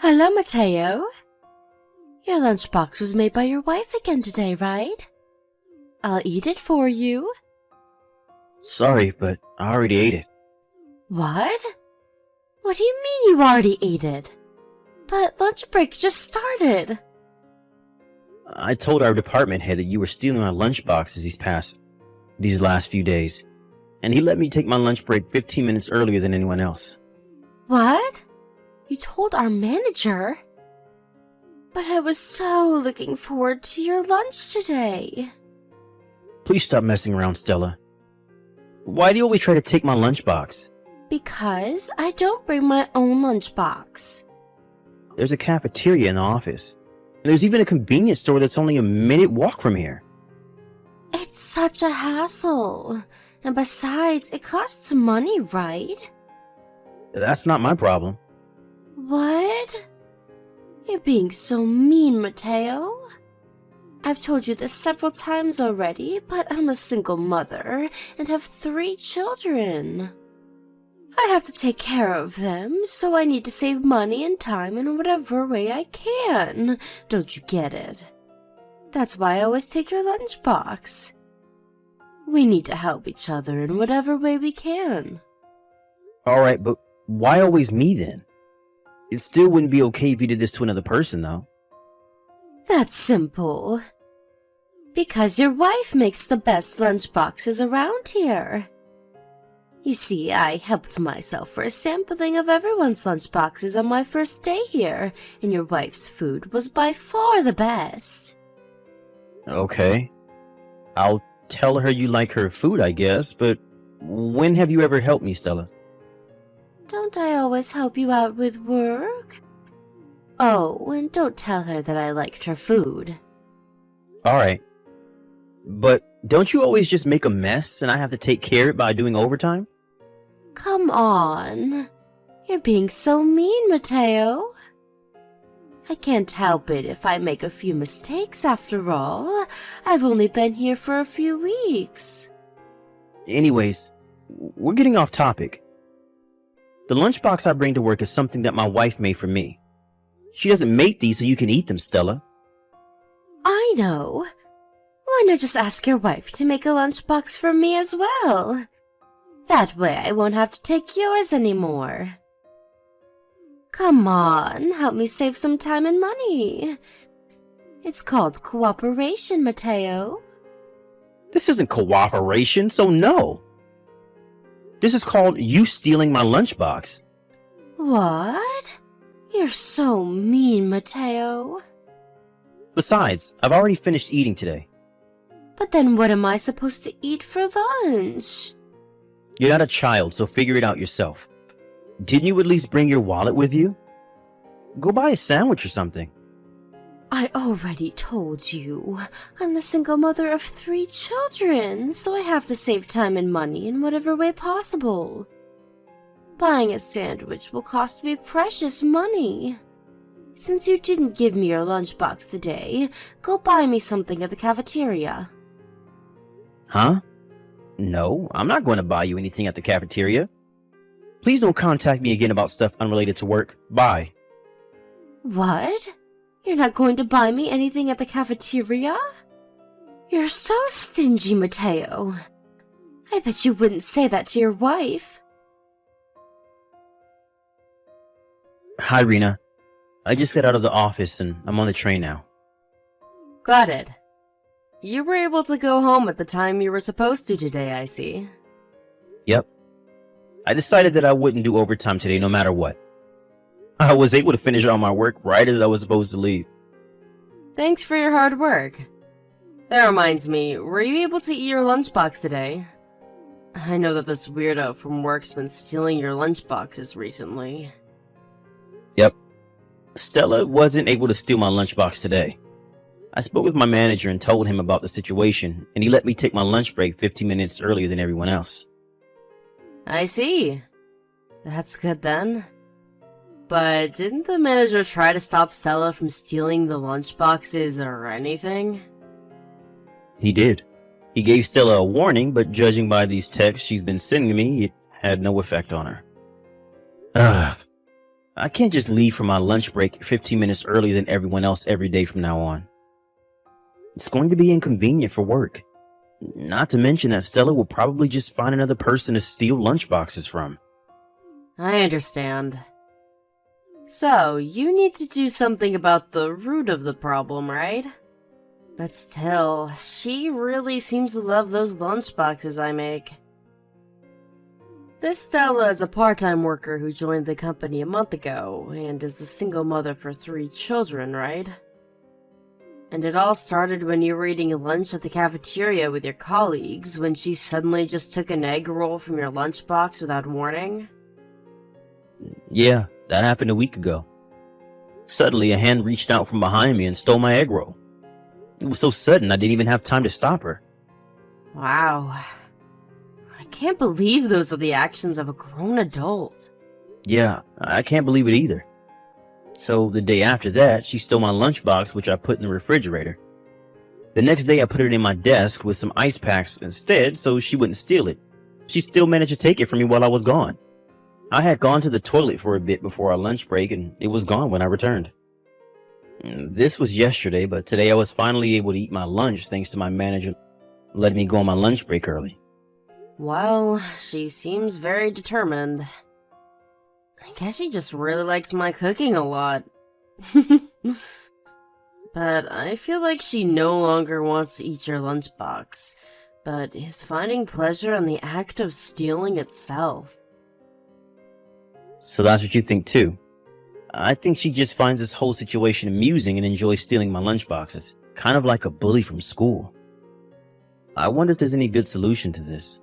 Hello, Mateo. Your lunchbox was made by your wife again today, right? I'll eat it for you. Sorry, but I already ate it. What? What do you mean you already ate it? But lunch break just started. I told our department head that you were stealing my lunchboxes these last few days, and he let me take my lunch break 15 minutes earlier than anyone else. What? You told our manager? But I was so looking forward to your lunch today. Please stop messing around, Stella. Why do you always try to take my lunchbox? Because I don't bring my own lunchbox. There's a cafeteria in the office, and there's even a convenience store that's only a minute walk from here. It's such a hassle. And besides, it costs money, right? That's not my problem. What? You're being so mean, Mateo. I've told you this several times already, but I'm a single mother and have 3 children. I have to take care of them, so I need to save money and time in whatever way I can. Don't you get it? That's why I always take your lunchbox. We need to help each other in whatever way we can. Alright, but why always me then? It still wouldn't be okay if you did this to another person, though. That's simple. Because your wife makes the best lunchboxes around here. You see, I helped myself for a sampling of everyone's lunchboxes on my first day here, and your wife's food was by far the best. Okay. I'll tell her you like her food, I guess, but when have you ever helped me, Stella? Don't I always help you out with work? Oh, and don't tell her that I liked her food. Alright. But don't you always just make a mess and I have to take care of it by doing overtime? Come on. You're being so mean, Mateo. I can't help it if I make a few mistakes after all. I've only been here for a few weeks. Anyways, we're getting off topic. The lunchbox I bring to work is something that my wife made for me. She doesn't make these so you can eat them, Stella. I know. Why not just ask your wife to make a lunchbox for me as well? That way I won't have to take yours anymore. Come on, help me save some time and money. It's called cooperation, Mateo. This isn't cooperation, so no. This is called you stealing my lunchbox. What? You're so mean, Mateo. Besides, I've already finished eating today. But then what am I supposed to eat for lunch? You're not a child, so figure it out yourself. Didn't you at least bring your wallet with you? Go buy a sandwich or something. I already told you. I'm the single mother of 3 children, so I have to save time and money in whatever way possible. Buying a sandwich will cost me precious money. Since you didn't give me your lunchbox today, go buy me something at the cafeteria. Huh? No, I'm not going to buy you anything at the cafeteria. Please don't contact me again about stuff unrelated to work. Bye. What? You're not going to buy me anything at the cafeteria? You're so stingy, Mateo. I bet you wouldn't say that to your wife. Hi, Rena. I just got out of the office and I'm on the train now. Got it. You were able to go home at the time you were supposed to today, I see. Yep. I decided that I wouldn't do overtime today no matter what. I was able to finish all my work right as I was supposed to leave. Thanks for your hard work. That reminds me, were you able to eat your lunchbox today? I know that this weirdo from work's been stealing your lunchboxes recently. Yep. Stella wasn't able to steal my lunchbox today. I spoke with my manager and told him about the situation, and he let me take my lunch break 15 minutes earlier than everyone else. I see. That's good then. But didn't the manager try to stop Stella from stealing the lunchboxes or anything? He did. He gave Stella a warning, but judging by these texts she's been sending me, it had no effect on her. Ugh. I can't just leave for my lunch break 15 minutes earlier than everyone else every day from now on. It's going to be inconvenient for work. Not to mention that Stella will probably just find another person to steal lunchboxes from. I understand. So, you need to do something about the root of the problem, right? But still, she really seems to love those lunchboxes I make. This Stella is a part-time worker who joined the company a month ago, and is the single mother for 3 children, right? And it all started when you were eating lunch at the cafeteria with your colleagues, when she suddenly just took an egg roll from your lunchbox without warning? Yeah, that happened a week ago. Suddenly, a hand reached out from behind me and stole my egg roll. It was so sudden I didn't even have time to stop her. Wow. I can't believe those are the actions of a grown adult. Yeah, I can't believe it either. So the day after that, she stole my lunchbox, which I put in the refrigerator. The next day, I put it in my desk with some ice packs instead so she wouldn't steal it. She still managed to take it from me while I was gone. I had gone to the toilet for a bit before our lunch break, and it was gone when I returned. This was yesterday, but today I was finally able to eat my lunch thanks to my manager letting me go on my lunch break early. Well, she seems very determined. I guess she just really likes my cooking a lot. But I feel like she no longer wants to eat your lunchbox, but is finding pleasure in the act of stealing itself. So that's what you think too? I think she just finds this whole situation amusing and enjoys stealing my lunchboxes, kind of like a bully from school. I wonder if there's any good solution to this.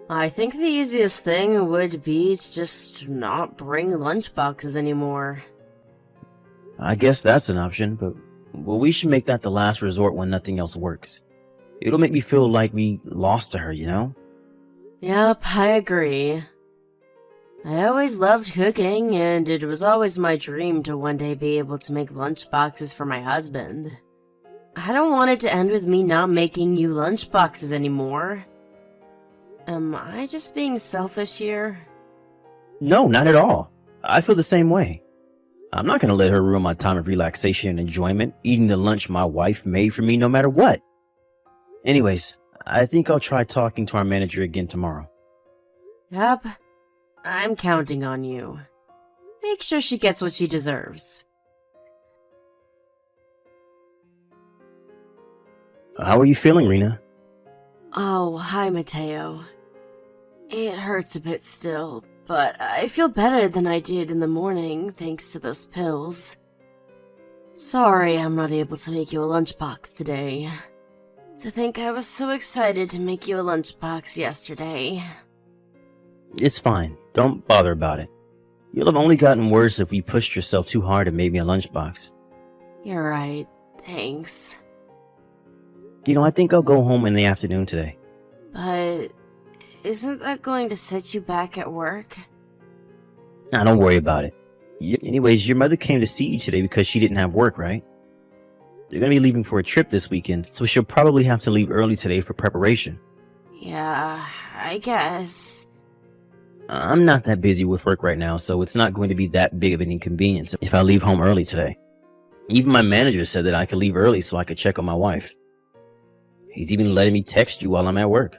I think the easiest thing would be to just not bring lunchboxes anymore. I guess that's an option, but we should make that the last resort when nothing else works. It'll make me feel like we lost to her, you know? Yep, I agree. I always loved cooking, and it was always my dream to one day be able to make lunchboxes for my husband. I don't want it to end with me not making you lunchboxes anymore. Am I just being selfish here? No, not at all. I feel the same way. I'm not going to let her ruin my time of relaxation and enjoyment, eating the lunch my wife made for me no matter what. Anyways, I think I'll try talking to our manager again tomorrow. Yep. I'm counting on you. Make sure she gets what she deserves. How are you feeling, Rena? Oh, hi, Mateo. It hurts a bit still, but I feel better than I did in the morning thanks to those pills. Sorry I'm not able to make you a lunchbox today. To think I was so excited to make you a lunchbox yesterday. It's fine. Don't bother about it. You'll have only gotten worse if you pushed yourself too hard and made me a lunchbox. You're right. Thanks. You know, I think I'll go home in the afternoon today. But isn't that going to set you back at work? Nah, don't worry about it. Anyways, your mother came to see you today because she didn't have work, right? They're going to be leaving for a trip this weekend, so she'll probably have to leave early today for preparation. Yeah, I guess. I'm not that busy with work right now, so it's not going to be that big of an inconvenience if I leave home early today. Even my manager said that I could leave early so I could check on my wife. He's even letting me text you while I'm at work.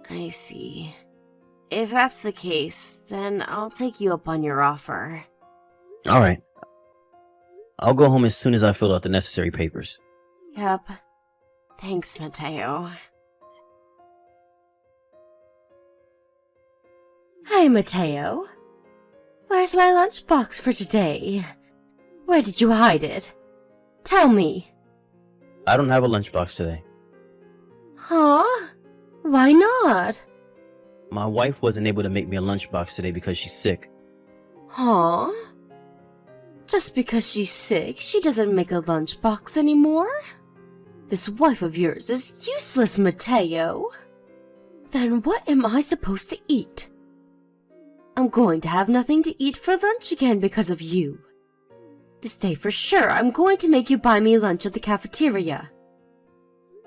I see. If that's the case, then I'll take you up on your offer. Alright. I'll go home as soon as I fill out the necessary papers. Yep. Thanks, Mateo. Hi, Mateo. Where's my lunchbox for today? Where did you hide it? Tell me. I don't have a lunchbox today. Huh? Why not? My wife wasn't able to make me a lunchbox today because she's sick. Huh? Just because she's sick, she doesn't make a lunchbox anymore? This wife of yours is useless, Mateo. Then what am I supposed to eat? I'm going to have nothing to eat for lunch again because of you. This day for sure, I'm going to make you buy me lunch at the cafeteria.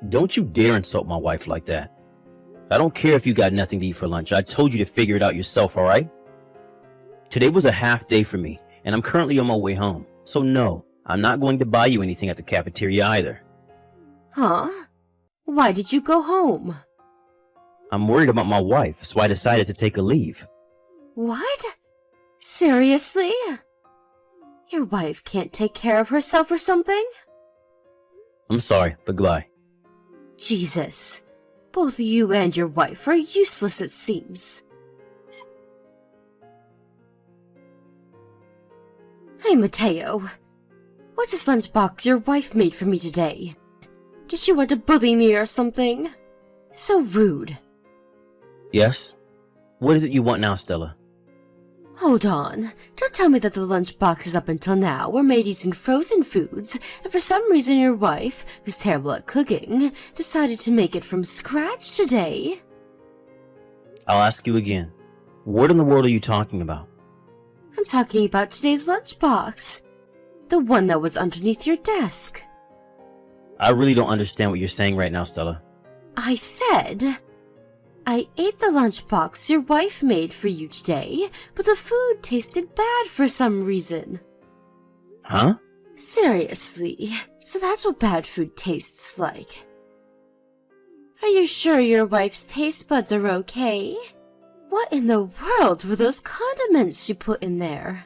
Don't you dare insult my wife like that. I don't care if you got nothing to eat for lunch. I told you to figure it out yourself, alright? Today was a half day for me, and I'm currently on my way home. So no, I'm not going to buy you anything at the cafeteria either. Huh? Why did you go home? I'm worried about my wife, so I decided to take a leave. What? Seriously? Your wife can't take care of herself or something? I'm sorry, but goodbye. Jesus. Both you and your wife are useless, it seems. Hey, Mateo. What's this lunchbox your wife made for me today? Did she want to bully me or something? So rude. Yes? What is it you want now, Stella? Hold on. Don't tell me that the lunchboxes up until now were made using frozen foods, and for some reason your wife, who's terrible at cooking, decided to make it from scratch today. I'll ask you again. What in the world are you talking about? I'm talking about today's lunchbox. The one that was underneath your desk. I really don't understand what you're saying right now, Stella. I said... I ate the lunchbox your wife made for you today, but the food tasted bad for some reason. Huh? Seriously, so that's what bad food tastes like. Are you sure your wife's taste buds are okay? What in the world were those condiments she put in there?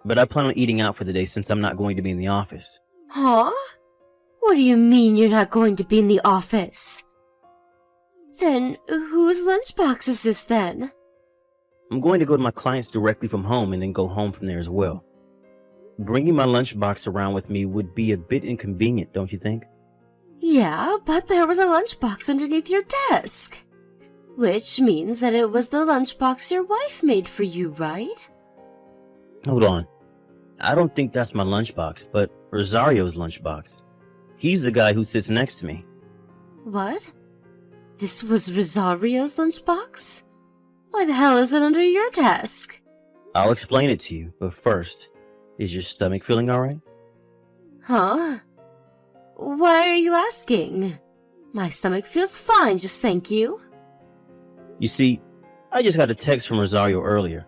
But I plan on eating out for the day since I'm not going to be in the office. Huh? What do you mean you're not going to be in the office? Then, whose lunchbox is this then? I'm going to go to my clients directly from home and then go home from there as well. Bringing my lunchbox around with me would be a bit inconvenient, don't you think? Yeah, but there was a lunchbox underneath your desk. Which means that it was the lunchbox your wife made for you, right? Hold on. I don't think that's my lunchbox, but Rosario's lunchbox. He's the guy who sits next to me. What? This was Rosario's lunchbox? Why the hell is it under your desk? I'll explain it to you, but first, is your stomach feeling alright? Huh? Why are you asking? My stomach feels fine, just thank you. You see, I just got a text from Rosario earlier.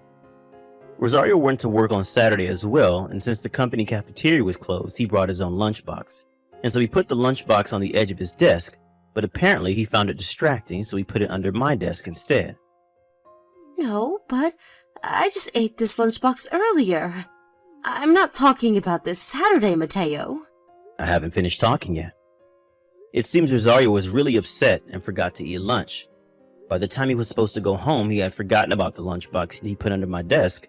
Rosario went to work on Saturday as well, and since the company cafeteria was closed, he brought his own lunchbox. And so he put the lunchbox on the edge of his desk, but apparently he found it distracting, so he put it under my desk instead. No, but I just ate this lunchbox earlier. I'm not talking about this Saturday, Mateo. I haven't finished talking yet. It seems Rosario was really upset and forgot to eat lunch. By the time he was supposed to go home, he had forgotten about the lunchbox he put under my desk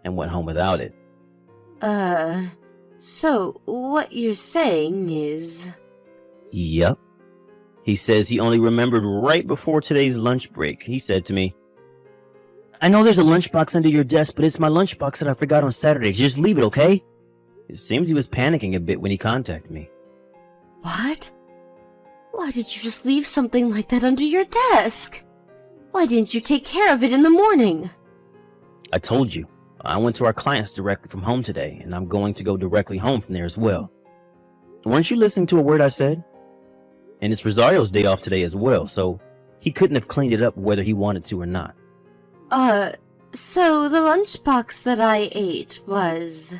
and went home without it. So what you're saying is... Yep. He says he only remembered right before today's lunch break. He said to me, I know there's a lunchbox under your desk, but it's my lunchbox that I forgot on Saturday. Just leave it, okay? It seems he was panicking a bit when he contacted me. What? Why did you just leave something like that under your desk? Why didn't you take care of it in the morning? I told you, I went to our clients directly from home today, and I'm going to go directly home from there as well. Weren't you listening to a word I said? And it's Rosario's day off today as well, so he couldn't have cleaned it up whether he wanted to or not. So the lunchbox that I ate was...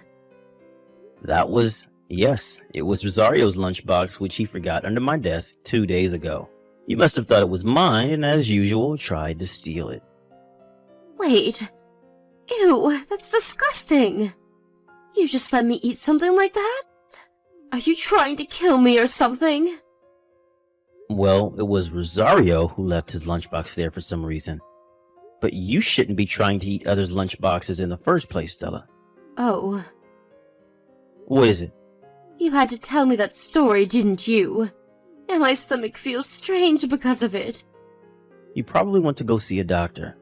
Yes, it was Rosario's lunchbox, which he forgot under my desk 2 days ago. You must have thought it was mine, and as usual, tried to steal it. Wait. Ew, that's disgusting. You just let me eat something like that? Are you trying to kill me or something? Well, it was Rosario who left his lunchbox there for some reason. But you shouldn't be trying to eat others' lunchboxes in the first place, Stella. Oh. What is it? You had to tell me that story, didn't you? And my stomach feels strange because of it. You probably want to go see a doctor.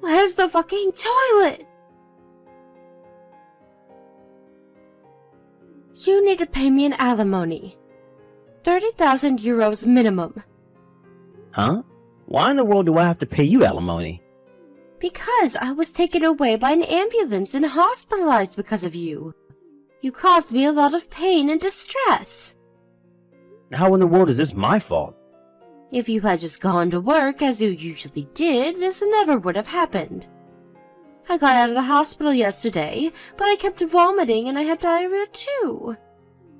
Where's the fucking toilet? You need to pay me an alimony. 30,000 euros minimum. Huh? Why in the world do I have to pay you alimony? Because I was taken away by an ambulance and hospitalized because of you. You caused me a lot of pain and distress. How in the world is this my fault? If you had just gone to work as you usually did, this never would have happened. I got out of the hospital yesterday, but I kept vomiting and I had diarrhea too.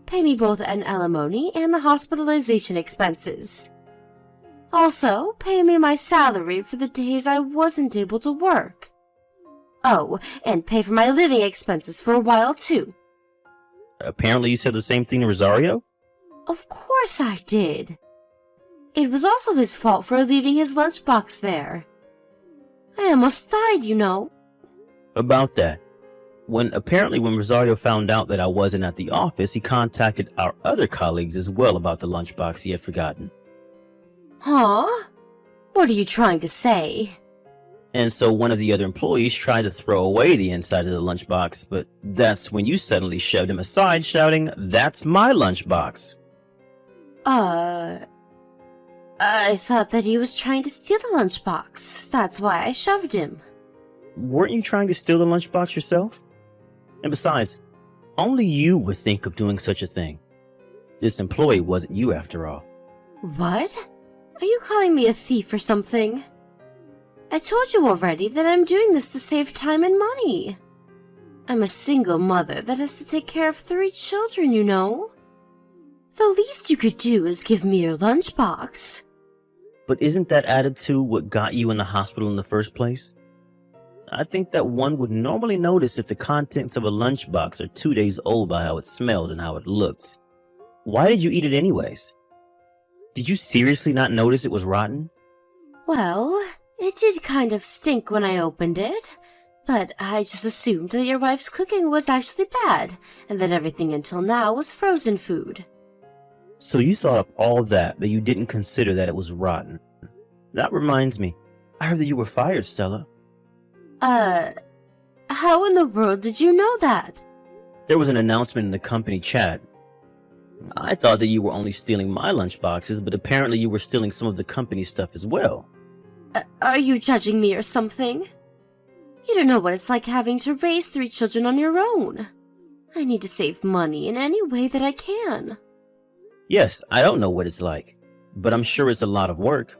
Pay me both an alimony and the hospitalization expenses. Also, pay me my salary for the days I wasn't able to work. Oh, and pay for my living expenses for a while too. Apparently you said the same thing to Rosario? Of course I did. It was also his fault for leaving his lunchbox there. I almost died, you know. About that. When Rosario found out that I wasn't at the office, he contacted our other colleagues as well about the lunchbox he had forgotten. Huh? What are you trying to say? And so one of the other employees tried to throw away the inside of the lunchbox, but that's when you suddenly shoved him aside, shouting, "That's my lunchbox." I thought that he was trying to steal the lunchbox. That's why I shoved him. Weren't you trying to steal the lunchbox yourself? And besides, only you would think of doing such a thing. This employee wasn't you after all. What? Are you calling me a thief or something? I told you already that I'm doing this to save time and money. I'm a single mother that has to take care of 3 children, you know. The least you could do is give me your lunchbox. But isn't that attitude what got you in the hospital in the first place? I think that one would normally notice if the contents of a lunchbox are 2 days old by how it smells and how it looks. Why did you eat it anyways? Did you seriously not notice it was rotten? Well, it did kind of stink when I opened it, but I just assumed that your wife's cooking was actually bad, and that everything until now was frozen food. So you thought of all that, but you didn't consider that it was rotten. That reminds me, I heard that you were fired, Stella. How in the world did you know that? There was an announcement in the company chat. I thought that you were only stealing my lunchboxes, but apparently you were stealing some of the company stuff as well. Are you judging me or something? You don't know what it's like having to raise 3 children on your own. I need to save money in any way that I can. Yes, I don't know what it's like, but I'm sure it's a lot of work.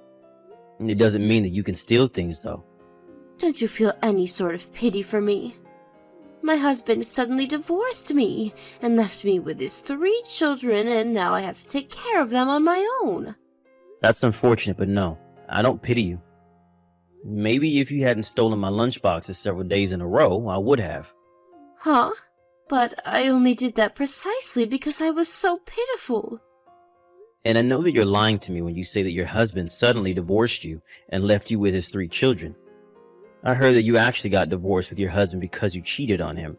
It doesn't mean that you can steal things, though. Don't you feel any sort of pity for me? My husband suddenly divorced me and left me with his 3 children, and now I have to take care of them on my own. That's unfortunate, but no, I don't pity you. Maybe if you hadn't stolen my lunchboxes several days in a row, I would have. Huh? But I only did that precisely because I was so pitiful. And I know that you're lying to me when you say that your husband suddenly divorced you and left you with his 3 children. I heard that you actually got divorced with your husband because you cheated on him.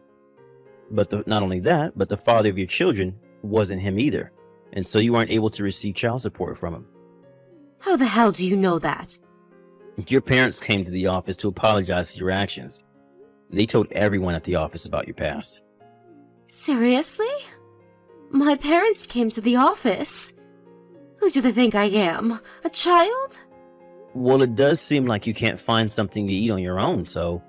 But not only that, but the father of your children wasn't him either, and so you weren't able to receive child support from him. How the hell do you know that? Your parents came to the office to apologize for your actions. They told everyone at the office about your past. Seriously? My parents came to the office? Who do they think I am? A child? Well, it does seem like you can't find something to eat on your own, so...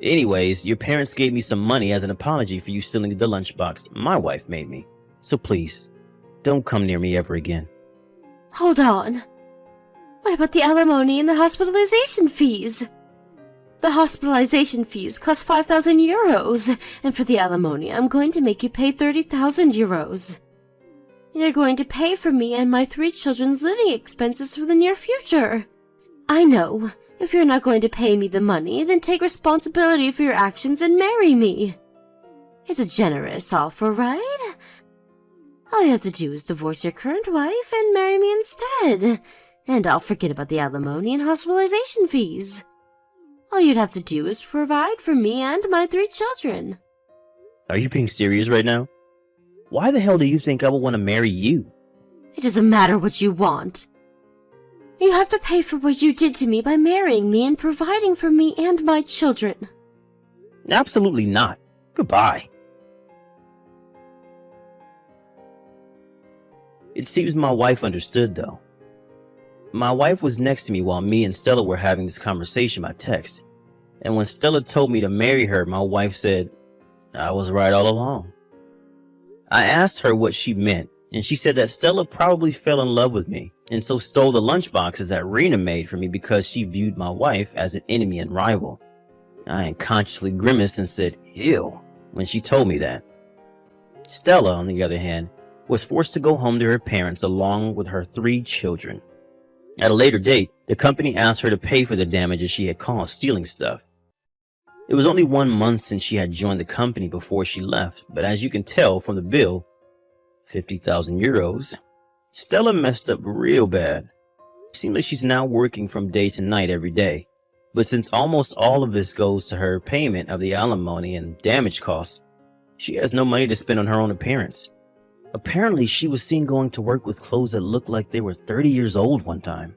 Anyways, your parents gave me some money as an apology for you stealing the lunchbox my wife made me. So please, don't come near me ever again. Hold on. What about the alimony and the hospitalization fees? The hospitalization fees cost 5,000 euros, and for the alimony, I'm going to make you pay 30,000 euros. You're going to pay for me and my 3 children's living expenses for the near future. I know. If you're not going to pay me the money, then take responsibility for your actions and marry me. It's a generous offer, right? All you have to do is divorce your current wife and marry me instead, and I'll forget about the alimony and hospitalization fees. All you'd have to do is provide for me and my 3 children. Are you being serious right now? Why the hell do you think I would want to marry you? It doesn't matter what you want. You have to pay for what you did to me by marrying me and providing for me and my children. Absolutely not. Goodbye. It seems my wife understood, though. My wife was next to me while me and Stella were having this conversation by text. And when Stella told me to marry her, my wife said, I was right all along. I asked her what she meant, and she said that Stella probably fell in love with me, and so stole the lunchboxes that Rena made for me because she viewed my wife as an enemy and rival. I unconsciously grimaced and said, "Ew," when she told me that. Stella, on the other hand, was forced to go home to her parents along with her 3 children. At a later date, the company asked her to pay for the damages she had caused stealing stuff. It was only 1 month since she had joined the company before she left, but as you can tell from the bill, 50,000 euros, Stella messed up real bad. It seems like she's now working from day to night every day. But since almost all of this goes to her payment of the alimony and damage costs, she has no money to spend on her own appearance. Apparently, she was seen going to work with clothes that looked like they were 30 years old one time.